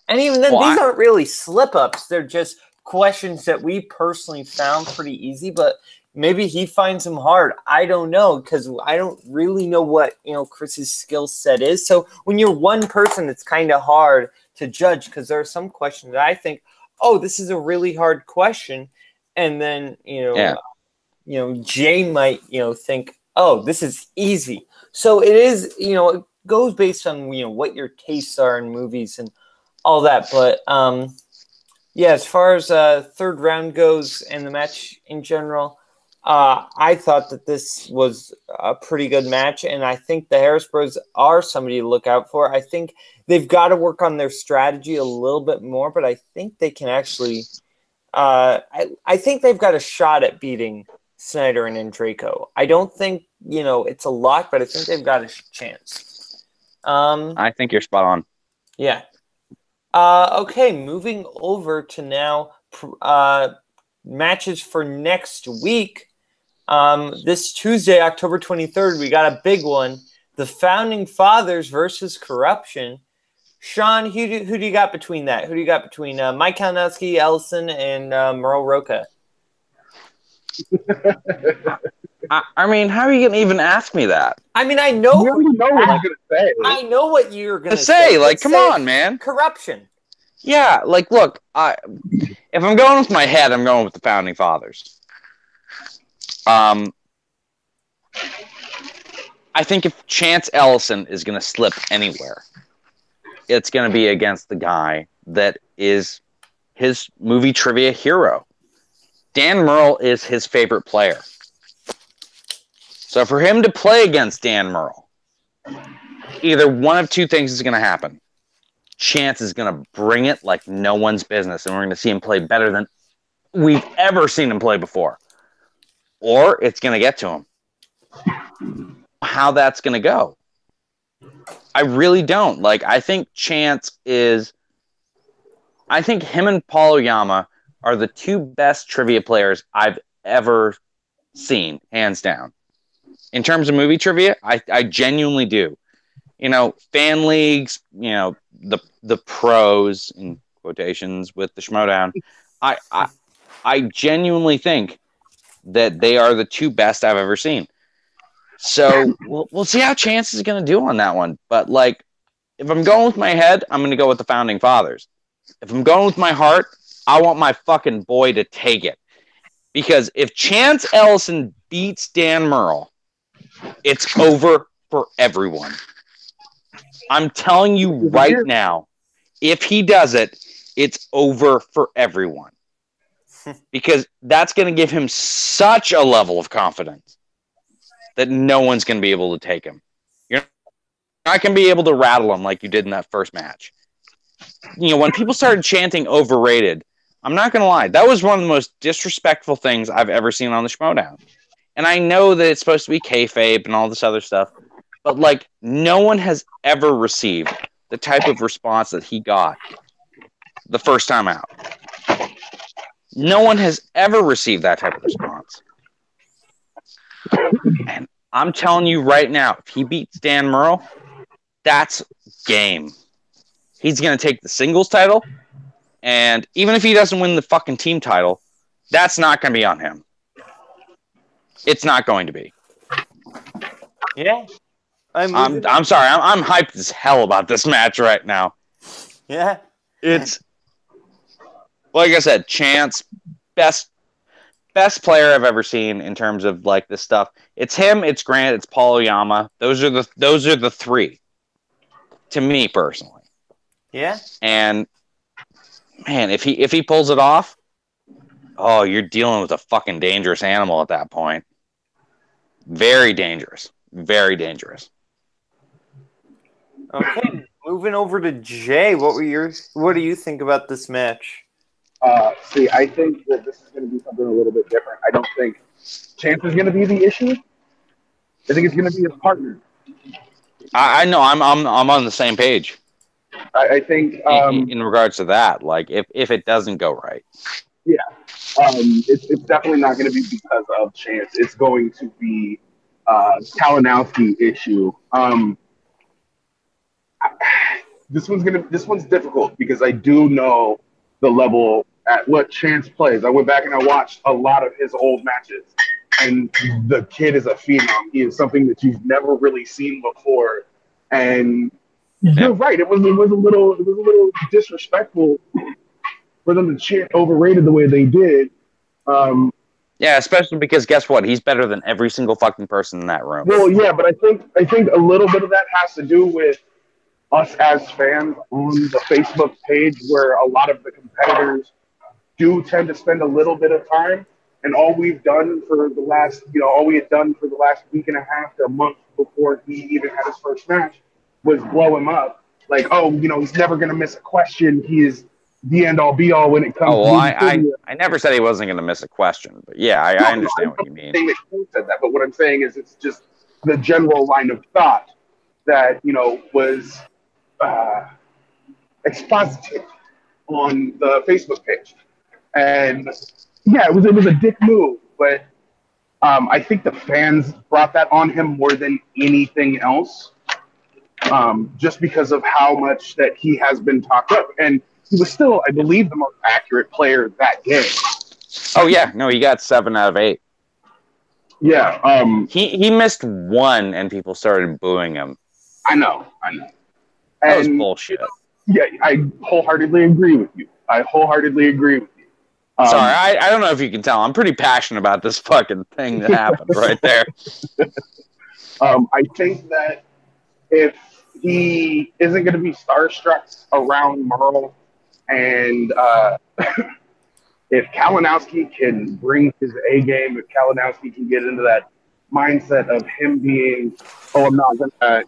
and even then, these aren't really slip-ups. They're just questions that we personally found pretty easy, but maybe he finds them hard. I don't know, because I don't really know what, Chris's skill set is. So when you're one person, it's kind of hard to judge, because there are some questions that I think, oh, this is a really hard question. And then, Jay might, think, oh, this is easy. So it is, it goes based on, what your tastes are in movies and all that. But, as far as third round goes and the match in general, I thought that this was a pretty good match, and I think the Harris Bros are somebody to look out for. I think they've got to work on their strategy a little bit more, but I think they can actually I think they've got a shot at beating Snyder and Draco. I don't think, it's a lot, but I think they've got a chance.
I think you're spot on.
Yeah. Okay, moving over to now matches for next week. This Tuesday, October 23rd, we got a big one. The Founding Fathers versus Corruption. Sean, who do you got between that? Who do you got between Mike Kalinowski, Ellison, and Merle Roca?
I mean, how are you going to even ask me that?
I mean, I know.
You know what you're going to say.
I know what you're going to
say. Like, come on, man.
Corruption.
Yeah, like, look, if I'm going with my head, I'm going with the Founding Fathers. I think if Chance Ellison is going to slip anywhere, it's going to be against the guy that is his movie trivia hero. Dan Murrell is his favorite player. So for him to play against Dan Murrell, either one of two things is going to happen. Chance is going to bring it like no one's business, and we're going to see him play better than we've ever seen him play before. Or it's going to get to him. How that's going to go, I really don't. Like, I think I think him and Paul Oyama are the two best trivia players I've ever seen, hands down. In terms of movie trivia, I genuinely do. Fan leagues, the pros, in quotations, with the Schmoedown, I genuinely think that they are the two best I've ever seen. So we'll see how Chance is going to do on that one. But, like, if I'm going with my head, I'm going to go with the Founding Fathers. If I'm going with my heart, I want my fucking boy to take it. Because if Chance Ellison beats Dan Murrell, it's over for everyone. I'm telling you right now, if he does it, it's over for everyone. Because that's going to give him such a level of confidence that no one's going to be able to take him. You're not going to be able to rattle him like you did in that first match. When people started chanting overrated, I'm not going to lie, that was one of the most disrespectful things I've ever seen on the Schmoedown. And I know that it's supposed to be kayfabe and all this other stuff, but, like, no one has ever received the type of response that he got the first time out. No one has ever received that type of response. And I'm telling you right now, if he beats Dan Murrell, that's game. He's going to take the singles title, and even if he doesn't win the fucking team title, that's not going to be on him. It's not going to be.
Yeah.
I'm sorry. I'm hyped as hell about this match right now.
Yeah.
It's like I said, Chance, best player I've ever seen in terms of like this stuff. It's him, it's Grant, it's Paul Oyama. Those are the three to me personally.
Yeah.
And man, if he pulls it off, oh, you're dealing with a fucking dangerous animal at that point. Very dangerous. Very dangerous.
Okay, moving over to Jay. What do you think about this match?
See, I think that this is going to be something a little bit different. I don't think Chance is going to be the issue. I think it's going to be his partner.
I know I'm on the same page.
I think
in regards to that, like if it doesn't go right.
Yeah. It's definitely not going to be because of Chance. It's going to be Kalinowski issue. This one's difficult because I do know the level at what Chance plays. I went back and I watched a lot of his old matches, and the kid is a phenom. He is something that you've never really seen before, and you're right. It was a little disrespectful for them to chant overrated the way they did.
Yeah, especially because guess what? He's better than every single fucking person in that room.
Well, yeah, but I think a little bit of that has to do with us as fans on the Facebook page, where a lot of the competitors do tend to spend a little bit of time. And all we had done for the last week and a half to a month before he even had his first match was blow him up. Like, oh, he's never going to miss a question. He is the end all be all when it comes.
I never said he wasn't going to miss a question, but yeah, I understand what you mean.
That he said that, but what I'm saying is it's just the general line of thought that was exposited on the Facebook page, and yeah, it was a dick move, but I think the fans brought that on him more than anything else, just because of how much that he has been talked up, and he was still, I believe, the most accurate player that game.
Oh yeah, no, he got 7 out of 8.
Yeah,
he missed one, and people started booing him.
I know.
That was bullshit.
Yeah, I wholeheartedly agree with you.
Sorry, I don't know if you can tell. I'm pretty passionate about this fucking thing that happened right there.
I think that if he isn't going to be starstruck around Merle, and if Kalinowski can bring his A game, if Kalinowski can get into that mindset of him being, oh, I'm not going to,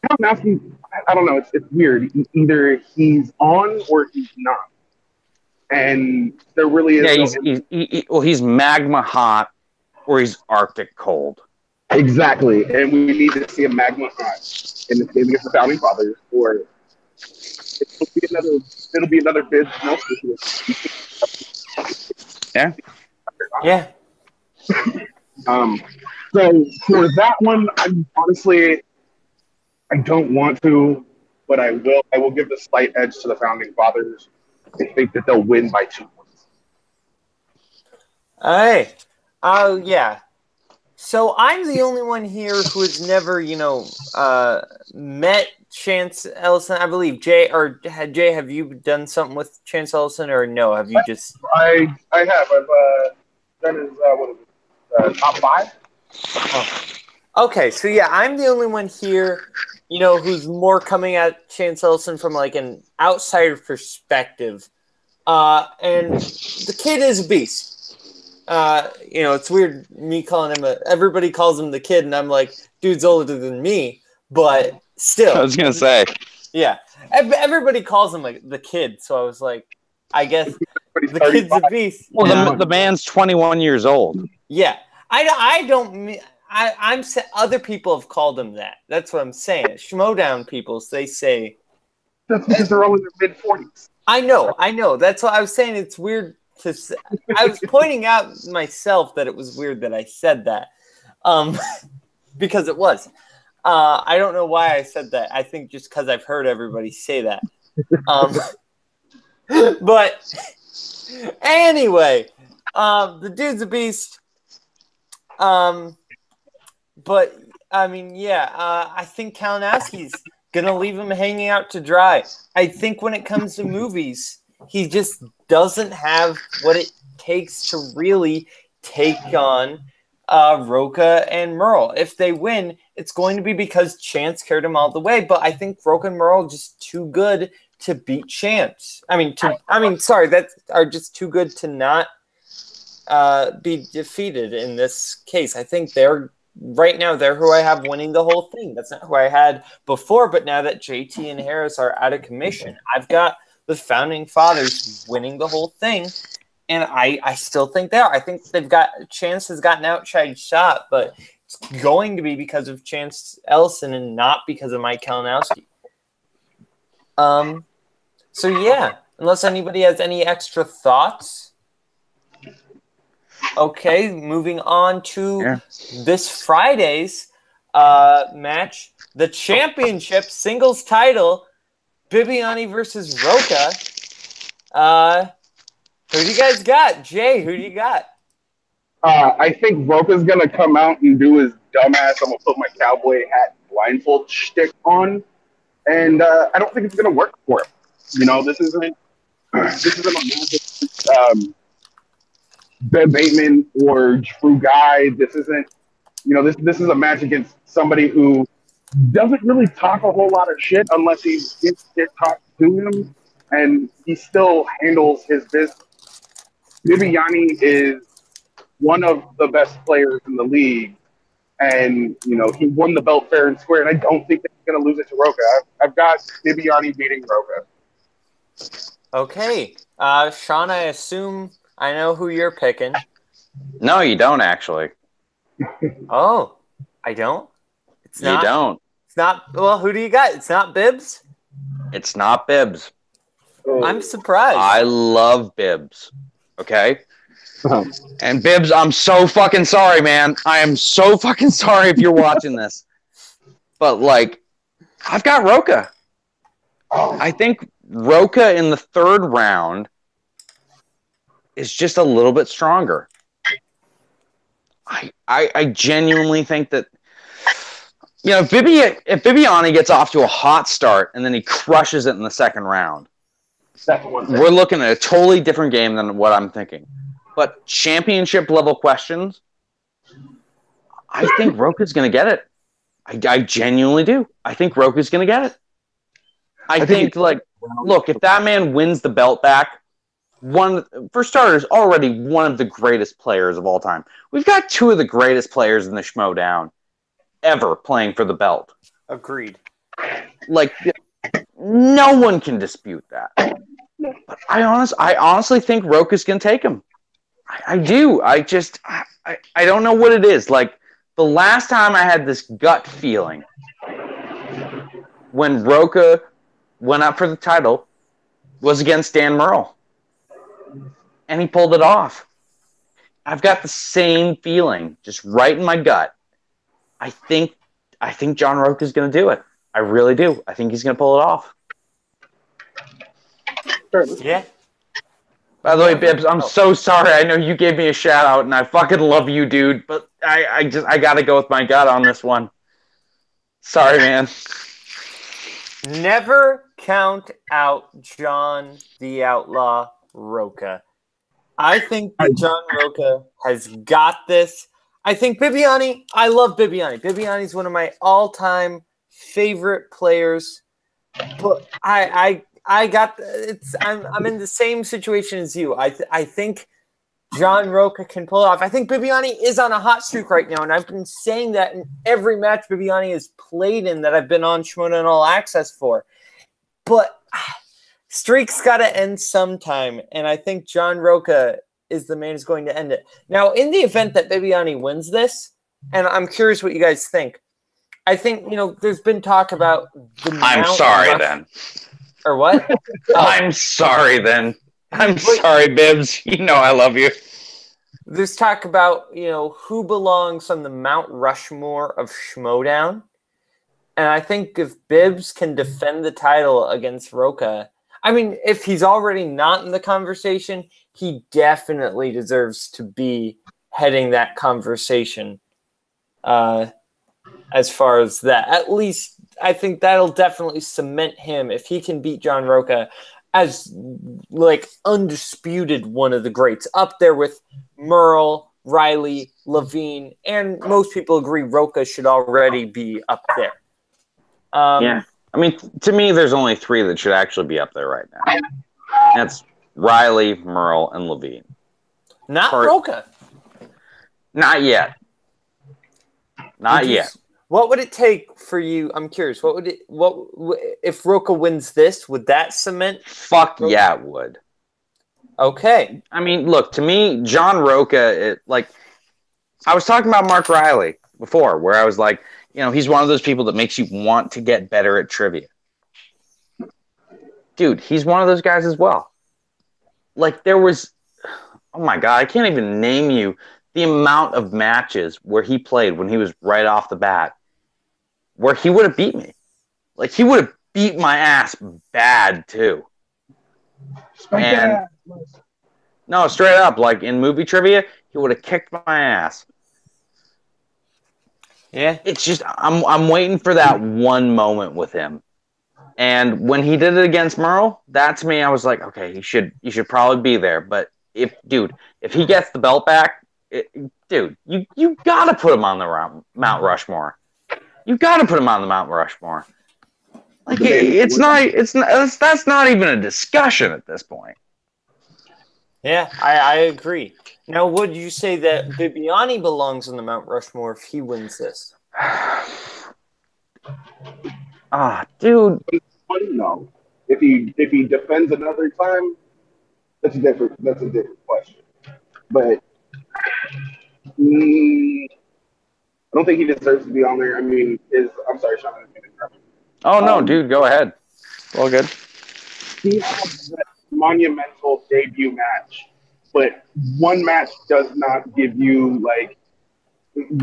Kalinowski, I don't know, it's weird. Either he's on or he's not. And there really is.
Yeah, he's magma hot or he's Arctic cold.
Exactly. And we need to see a magma hot in this game against the Founding Fathers, or it'll be another bid.
Yeah.
Yeah. So for that one, I'm honestly, I don't want to, but I will. I will give the slight edge to the Founding Fathers. I think that they'll win by 2 points.
Hey, yeah. So I'm the only one here who has never, met Chance Ellison. I believe Jay, have you done something with Chance Ellison, or no? Have you just?
I have. I've done his top 5.
Oh. Okay, so yeah, I'm the only one here, who's more coming at Chance Ellison from like an outsider perspective. And the kid is a beast. It's weird me calling him everybody calls him the kid, and I'm like, dude's older than me, but still.
I was gonna say.
Yeah. Everybody calls him like the kid, so I was like, I guess the kid's a beast.
Well, the man's 21 years old.
Yeah. I don't I'm other people have called him that. That's what I'm saying. Schmoedown people, they say.
That's because they're all in their mid-40s.
I know. That's what I was saying. It's weird to say. I was pointing out myself that it was weird that I said that, because it was. I don't know why I said that. I think just because I've heard everybody say that. But anyway, the dude's a beast. But I mean, yeah, I think Kalinowski's gonna leave him hanging out to dry. I think when it comes to movies, he just doesn't have what it takes to really take on Roca and Merle. If they win, it's going to be because Chance carried him all the way. But I think Roca and Merle are just too good to beat Chance. Sorry, that are just too good to not be defeated in this case. I think right now they're who I have winning the whole thing. That's not who I had before, but now that JT and Harris are out of commission, I've got the Founding Fathers winning the whole thing. And I still think they are. I think Chance has gotten outside shot, but it's going to be because of Chance Ellison and not because of Mike Kalinowski. So yeah, unless anybody has any extra thoughts. Okay, moving on to this Friday's match, the championship singles title, Bibiani versus Roca. Who do you guys got? Jay, who do you got?
I think Roca's going to come out and do his dumbass, I'm going to put my cowboy hat blindfold shtick on. And I don't think it's going to work for him. You know, this isn't a match against Ben Bateman or Drew Guy. This isn't, this is a match against somebody who doesn't really talk a whole lot of shit unless he gets it talked to him, and he still handles his business. Bibiani is one of the best players in the league, and he won the belt fair and square, and I don't think that he's going to lose it to Roca. I've got Bibiani beating Roca.
Okay. Sean, I assume I know who you're picking.
No, you don't actually.
Oh, I don't? It's not?
You don't.
It's not. Well, who do you got? It's not Bibbs?
It's not Bibbs.
I'm surprised.
I love Bibbs. Okay? And Bibbs, I'm so fucking sorry, man. I am so fucking sorry if you're watching this. But, I've got Roca. I think Roca in the third round is just a little bit stronger. I genuinely think that, if Bibiani gets off to a hot start and then he crushes it in the second round, we're looking at a totally different game than what I'm thinking. But championship level questions, I think Roca's going to get it. I genuinely do. I think Roca's going to get it. I think look, if that man wins the belt back, for starters, already one of the greatest players of all time. We've got two of the greatest players in the Schmoedown ever playing for the belt.
Agreed.
No one can dispute that. But I honestly think Roca's going to take him. I do. I don't know what it is. The last time I had this gut feeling when Roca went up for the title was against Dan Merle. And he pulled it off. I've got the same feeling, just right in my gut. I think John Roca is going to do it. I really do. I think he's going to pull it off.
Yeah.
By the way, Bibbs, I'm so sorry. I know you gave me a shout out, and I fucking love you, dude. But I got to go with my gut on this one. Sorry, man.
Never count out John the Outlaw Roca. I think that John Roca has got this. I think Bibiani, I love Bibiani. Bibiani's one of my all-time favorite players. But I'm in the same situation as you. I think John Roca can pull it off. I think Bibiani is on a hot streak right now, and I've been saying that in every match Bibiani has played in that I've been on Schmoedown All Access for. But streak's got to end sometime, and I think John Roca is the man who's going to end it. Now, in the event that Bibiani wins this, and I'm curious what you guys think, I think, there's been talk about the
I'm sorry, then.
Or what?
I'm sorry, then. I'm sorry, Bibbs. You know I love you.
There's talk about, who belongs on the Mount Rushmore of Schmoedown. And I think if Bibbs can defend the title against Roca, I mean, if he's already not in the conversation, he definitely deserves to be heading that conversation. as far as that. At least I think that'll definitely cement him if he can beat John Roca as like undisputed one of the greats, up there with Merle, Riley, Levine, and most people agree Roca should already be up there.
Yeah. I mean, to me, there's only 3 that should actually be up there right now. That's Riley, Merle, and Levine.
Not Roca.
Not yet. Not yet.
What would it take for you? I'm curious. What if Roca wins this? Would that cement?
Fuck Roca? Yeah, it would.
Okay.
I mean, look, to me, John Roca, I was talking about Mark Riley before, where I was like, he's one of those people that makes you want to get better at trivia. Dude, he's one of those guys as well. Like, there was, oh my God, I can't even name you the amount of matches where he played when he was right off the bat, where he would have beat me. Like, he would have beat my ass bad, too. No, straight up, like, in movie trivia, he would have kicked my ass.
Yeah.
It's just, I'm waiting for that one moment with him. And when he did it against Merle, that to me, I was like, okay, he should probably be there. But if he gets the belt back, dude, you gotta put him on the Mount Rushmore. You gotta put him on the Mount Rushmore. Like, that's not even a discussion at this point.
Yeah, I agree. Now, would you say that Bibiani belongs on the Mount Rushmore if he wins this?
Dude.
No. If he defends another time, that's a different question. But I don't think he deserves to be on there. I mean, I'm sorry, Sean.
Oh no, dude, go ahead. All good.
He had that monumental debut match, but one match does not give you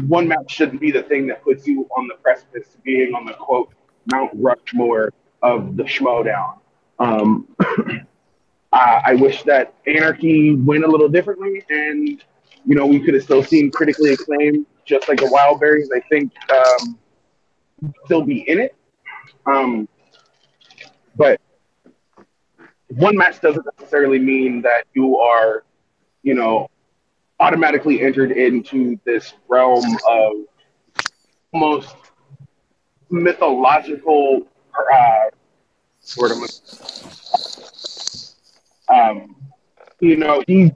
one match shouldn't be the thing that puts you on the precipice to being on the quote Mount Rushmore of the Schmoedown. I wish that Anarchy went a little differently, and we could have still seen critically acclaimed, just like the Wildberries. I think still be in it, but one match doesn't necessarily mean that you are, automatically entered into this realm of almost mythological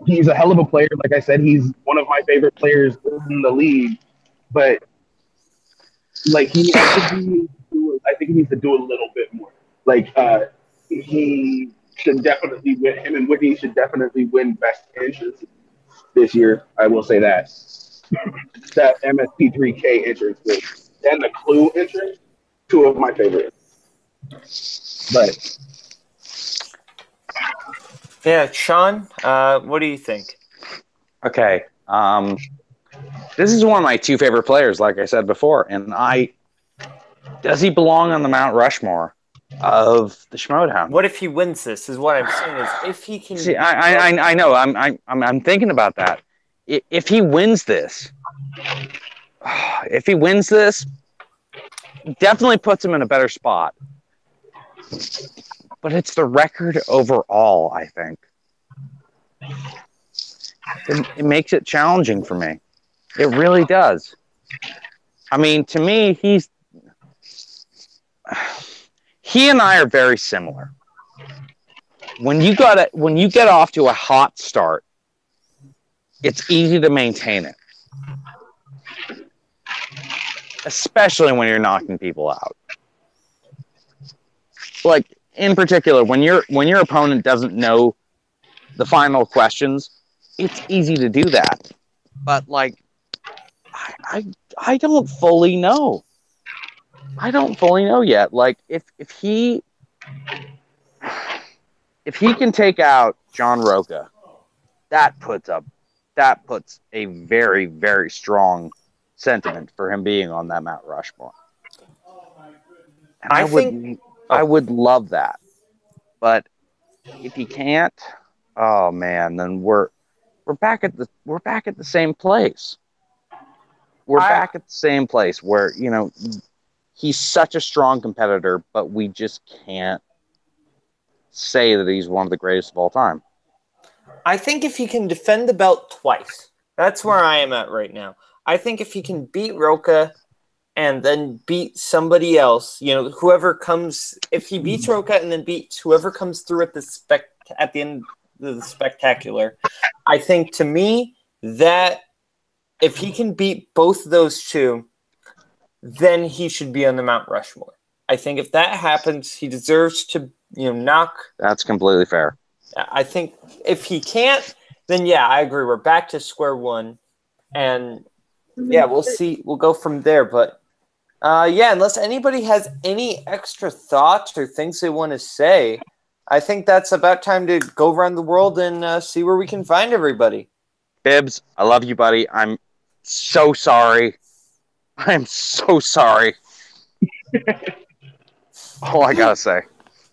he's a hell of a player. Like I said, he's one of my favorite players in the league, but I think he needs to do a little bit more. He should definitely win. Him and Whitney should definitely win Best Entrance this year. I will say that. That MSP3K entrance and the Clue entrance, 2 of my favorites. But
yeah, Sean, what do you think?
Okay, this is one of my 2 favorite players, like I said before, and does he belong on the Mount Rushmore of the Schmoedown?
What if he wins this? Is what I'm saying is if he can.
See, I know. I'm thinking about that. If he wins this, definitely puts him in a better spot. But it's the record overall, I think. It makes it challenging for me. It really does. I mean, to me, he and I are very similar. When you get off to a hot start, it's easy to maintain it. Especially when you're knocking people out. Like, in particular, when your opponent doesn't know the final questions, it's easy to do that. But I don't fully know. I don't fully know yet. Like, if he can take out John Roca, that puts a very, very strong sentiment for him being on that Mount Rushmore. And I would love that. But if he can't, oh man, then we're back at the same place. we're back at the same place where, you know, he's such a strong competitor, but we just can't say that he's one of the greatest of all time.
I think if he can defend the belt twice, that's where I am at right now. I think if he can beat Roca and then beat somebody else, you know, whoever comes, if he beats Roca and then beats whoever comes through at the end of the spectacular, I think to me that if he can beat both of those two, then he should be on the Mount Rushmore. I think if that happens, he deserves to, you know, knock.
That's completely fair.
I think if he can't, then yeah, I agree. We're back to square one. And yeah, we'll see. We'll go from there. But yeah, unless anybody has any extra thoughts or things they want to say, I think that's about time to go around the world and see where we can find everybody.
Bibbs, I love you, buddy. I'm so sorry. I'm so sorry. All I gotta say.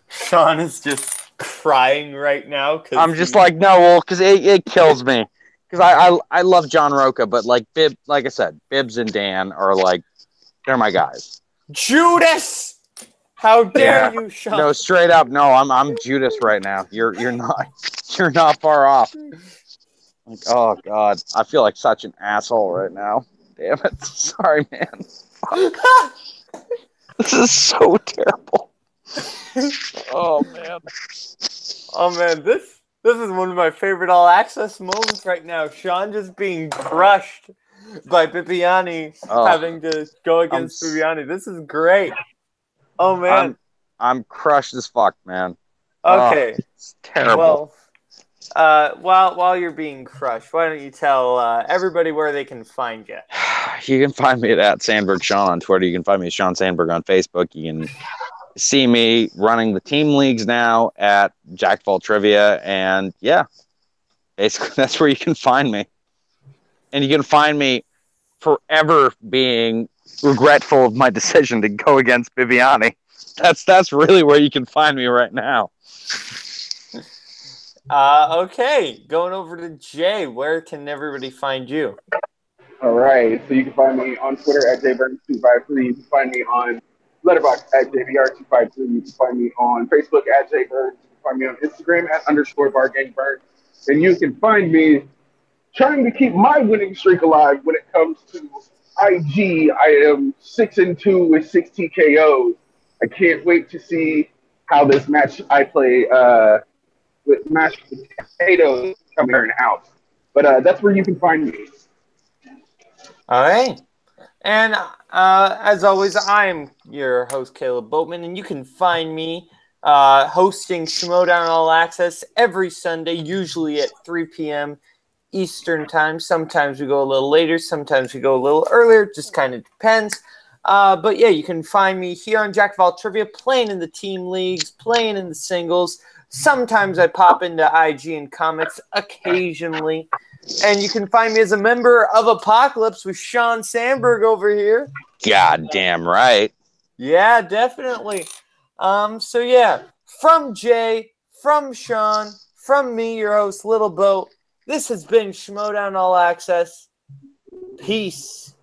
Sean is just crying right now.
I'm just like, no, well, because it kills me. Because I love John Roca, but like I said, Bibbs and Dan are like, they're my guys.
Judas! How dare you, Sean?
No, straight up, no, I'm Judas right now. You're not far off. Like, oh God, I feel like such an asshole right now. Damn it. Sorry, man. This is so terrible. Oh man.
Oh man, this is one of my favorite All Access moments right now. Sean just being crushed by Bibiani, having to go against Bibiani. This is great. Oh man,
I'm crushed as fuck, man.
Okay,
it's terrible.
Well, while you're being crushed, why don't you tell everybody where they can find you?
You can find me at Sandberg Sean on Twitter. You can find me at Sean Sandberg on Facebook. You can see me running the team leagues now at Jack of All Trivia, and yeah, basically that's where you can find me. And you can find me forever being regretful of my decision to go against Bibiani. That's really where you can find me right now.
Okay, going over to Jay. Where can everybody find you?
All right, so you can find me on Twitter at jburns253. You can find me on Letterboxd at jbr253. You can find me on Facebook at jburns. You can find me on Instagram at _bargainburn. And you can find me trying to keep my winning streak alive when it comes to IG. I am 6-2 with 6 TKOs. I can't wait to see how this match I play with mashed potatoes coming here in the house. But that's where you can find me.
All right. And as always, I'm your host, Caleb Boatman, and you can find me hosting Schmoedown All Access every Sunday, usually at 3 p.m. Eastern Time. Sometimes we go a little later, sometimes we go a little earlier. It just kind of depends. But yeah, you can find me here on Jack of All Trivia, playing in the team leagues, playing in the singles. Sometimes I pop into IG and comics occasionally. And you can find me as a member of Apocalypse with Sean Sandberg over here.
God damn right.
Yeah, definitely. So yeah, from Jay, from Sean, from me, your host, Little Boat, this has been Schmoedown All Access. Peace.